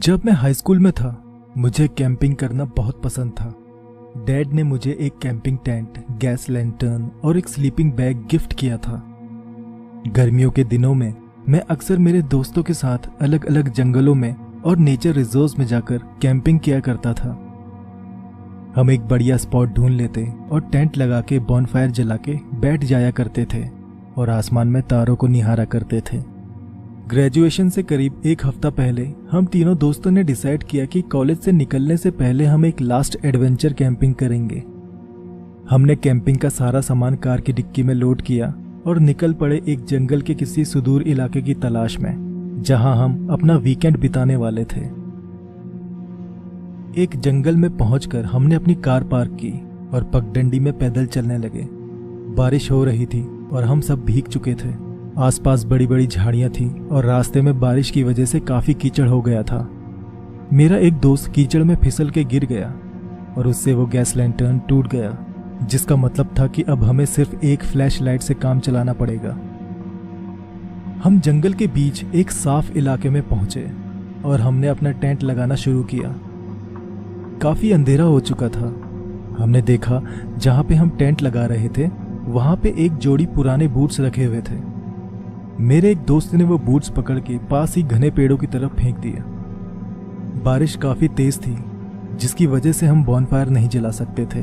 जब मैं high school में था मुझे कैंपिंग करना बहुत पसंद था। डैड ने मुझे एक कैंपिंग टेंट, गैस लैंटर्न और एक स्लीपिंग बैग गिफ्ट किया था। गर्मियों के दिनों में मैं अक्सर मेरे दोस्तों के साथ अलग अलग जंगलों में और नेचर रिजर्व्स में जाकर कैंपिंग किया करता था। हम एक बढ़िया स्पॉट ढूंढ लेते और टेंट लगा के बॉनफायर जला के बैठ जाया करते थे और आसमान में तारों को निहारा करते थे। ग्रेजुएशन से करीब एक हफ्ता पहले हम तीनों दोस्तों ने डिसाइड किया कि कॉलेज से निकलने से पहले हम एक लास्ट एडवेंचर कैंपिंग करेंगे। हमने कैंपिंग का सारा सामान कार की डिक्की में लोड किया और निकल पड़े एक जंगल के किसी सुदूर इलाके की तलाश में, जहां हम अपना वीकेंड बिताने वाले थे। एक जंगल में पहुंचकर हमने अपनी कार पार्क की और पगडंडी में पैदल चलने लगे। बारिश हो रही थी और हम सब भीग चुके थे। आसपास बड़ी बड़ी झाड़ियां थी और रास्ते में बारिश की वजह से काफी कीचड़ हो गया था। मेरा एक दोस्त कीचड़ में फिसल के गिर गया और उससे वो गैस लैंटर्न टूट गया, जिसका मतलब था कि अब हमें सिर्फ एक फ्लैश लाइट से काम चलाना पड़ेगा। हम जंगल के बीच एक साफ इलाके में पहुंचे और हमने अपना टेंट लगाना शुरू किया। काफी अंधेरा हो चुका था। हमने देखा जहां पे हम टेंट लगा रहे थे वहां पे एक जोड़ी पुराने बूट्स रखे हुए थे। मेरे एक दोस्त ने वो बूट्स पकड़ के पास ही घने पेड़ों की तरफ फेंक दिया। बारिश काफी तेज थी, जिसकी वजह से हम बॉनफायर नहीं जला सकते थे,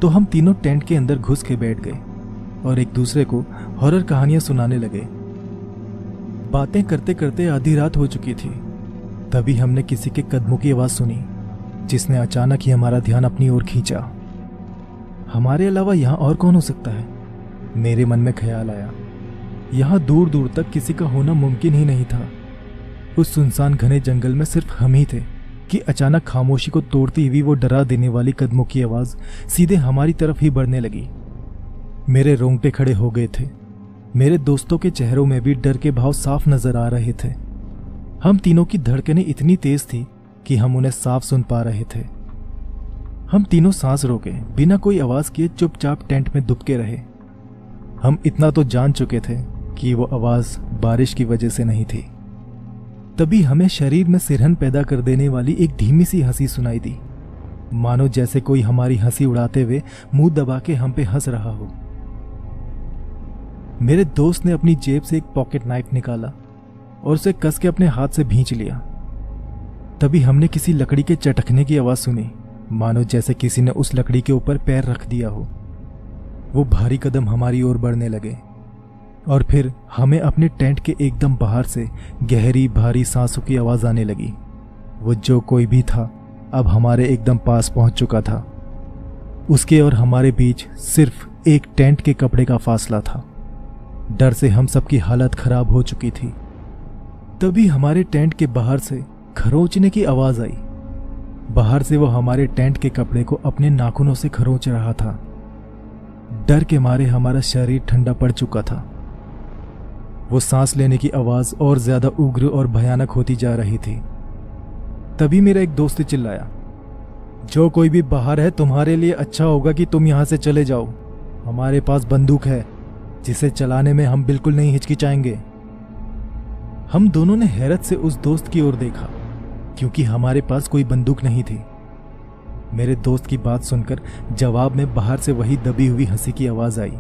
तो हम तीनों टेंट के अंदर घुस के बैठ गए और एक दूसरे को हॉरर कहानियां सुनाने लगे। बातें करते करते आधी रात हो चुकी थी। तभी हमने किसी के कदमों की आवाज सुनी, जिसने अचानक ही हमारा ध्यान अपनी ओर खींचा। हमारे अलावा यहाँ और कौन हो सकता है? मेरे मन में ख्याल आया। यहाँ दूर दूर तक किसी का होना मुमकिन ही नहीं था। उस सुनसान घने जंगल में सिर्फ हम ही थे कि अचानक खामोशी को तोड़ती हुई वो डरा देने वाली कदमों की आवाज सीधे हमारी तरफ ही बढ़ने लगी। मेरे रोंगटे खड़े हो गए थे। मेरे दोस्तों के चेहरों में भी डर के भाव साफ नजर आ रहे थे। हम तीनों की धड़कनें इतनी तेज थी कि हम उन्हें साफ सुन पा रहे थे। हम तीनों सांस रोके बिना कोई आवाज किए चुपचाप टेंट में दुबके रहे। हम इतना तो जान चुके थे कि वो आवाज बारिश की वजह से नहीं थी। तभी हमें शरीर में सिरहन पैदा कर देने वाली एक धीमी सी हंसी सुनाई दी, मानो जैसे कोई हमारी हंसी उड़ाते हुए मुंह दबा के हम पे हंस रहा हो। मेरे दोस्त ने अपनी जेब से एक पॉकेट नाइफ निकाला और उसे कस के अपने हाथ से भींच लिया। तभी हमने किसी लकड़ी के चटकने की आवाज सुनी, मानो जैसे किसी ने उस लकड़ी के ऊपर पैर रख दिया हो। वो भारी कदम हमारी ओर बढ़ने लगे और फिर हमें अपने टेंट के एकदम बाहर से गहरी भारी सांसों की आवाज आने लगी। वो जो कोई भी था अब हमारे एकदम पास पहुंच चुका था। उसके और हमारे बीच सिर्फ एक टेंट के कपड़े का फासला था। डर से हम सबकी हालत खराब हो चुकी थी। तभी हमारे टेंट के बाहर से खरोंचने की आवाज आई। बाहर से वो हमारे टेंट के कपड़े को अपने नाखूनों से खरोंच रहा था। डर के मारे हमारा शरीर ठंडा पड़ चुका था। वो सांस लेने की आवाज और ज्यादा उग्र और भयानक होती जा रही थी। तभी मेरा एक दोस्त चिल्लाया, जो कोई भी बाहर है तुम्हारे लिए अच्छा होगा कि तुम यहां से चले जाओ। हमारे पास बंदूक है जिसे चलाने में हम बिल्कुल नहीं हिचकिचाएंगे। हम दोनों ने हैरत से उस दोस्त की ओर देखा, क्योंकि हमारे पास कोई बंदूक नहीं थी। मेरे दोस्त की बात सुनकर जवाब में बाहर से वही दबी हुई हंसी की आवाज आई,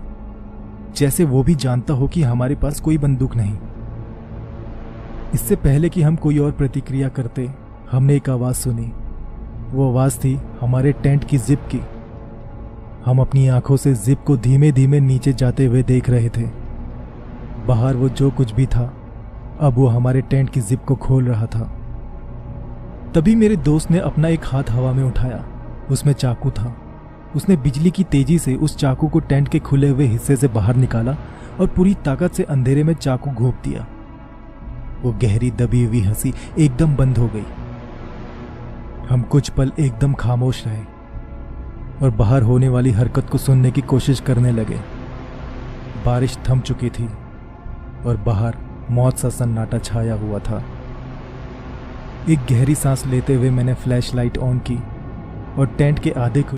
जैसे वो भी जानता हो कि हमारे पास कोई बंदूक नहीं। इससे पहले कि हम कोई और प्रतिक्रिया करते, हमने एक आवाज सुनी। वो आवाज थी हमारे टेंट की जिप की। हम अपनी आंखों से जिप को धीमे धीमे नीचे जाते हुए देख रहे थे। बाहर वो जो कुछ भी था अब वो हमारे टेंट की जिप को खोल रहा था। तभी मेरे दोस्त ने अपना एक हाथ हवा में उठाया। उसमें चाकू था। उसने बिजली की तेजी से उस चाकू को टेंट के खुले हुए हिस्से से बाहर निकाला और पूरी ताकत से अंधेरे में चाकू घोंप दिया। वो गहरी दबी हुई हंसी एकदम बंद हो गई। हम कुछ पल एकदम खामोश रहे और बाहर होने वाली हरकत को सुनने की कोशिश करने लगे। बारिश थम चुकी थी और बाहर मौत सा सन्नाटा छाया हुआ था। एक गहरी सांस लेते हुए मैंने फ्लैश लाइट ऑन की और टेंट के आधे